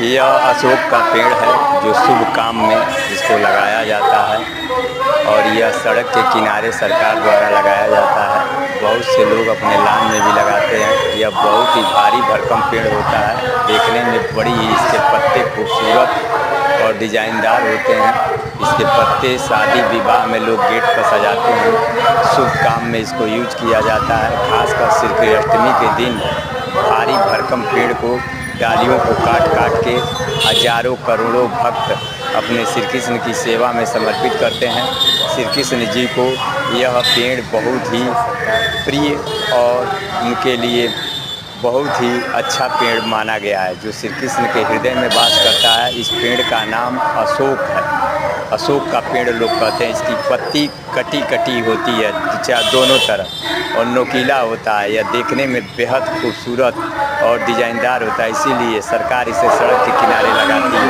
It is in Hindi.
यह अशोक का पेड़ है जो शुभ काम में इसको लगाया जाता है और यह सड़क के किनारे सरकार द्वारा लगाया जाता है। बहुत से लोग अपने लॉन में भी लगाते हैं। यह बहुत ही भारी भरकम पेड़ होता है। देखने में बड़ी ही इसके पत्ते खूबसूरत और डिजाइनदार होते हैं। इसके पत्ते शादी विवाह में लोग गेट पर सजाते हैं। शुभ काम में इसको यूज किया जाता है। खासकर श्री अष्टमी के दिन भारी भरकम पेड़ को डालियों को काट काट के हजारों करोड़ों भक्त अपने श्री कृष्ण की सेवा में समर्पित करते हैं। श्री कृष्ण जी को यह पेड़ बहुत ही प्रिय और उनके लिए बहुत ही अच्छा पेड़ माना गया है, जो श्री कृष्ण के हृदय में वास करता है। इस पेड़ का नाम अशोक है। अशोक का पेड़ लोग कहते हैं। इसकी पत्ती कटी कटी होती है दोनों तरफ और नोकीला होता है। यह देखने में बेहद खूबसूरत और डिजाइनदार होता है, इसीलिए सरकार इसे सड़क के किनारे लगाती है।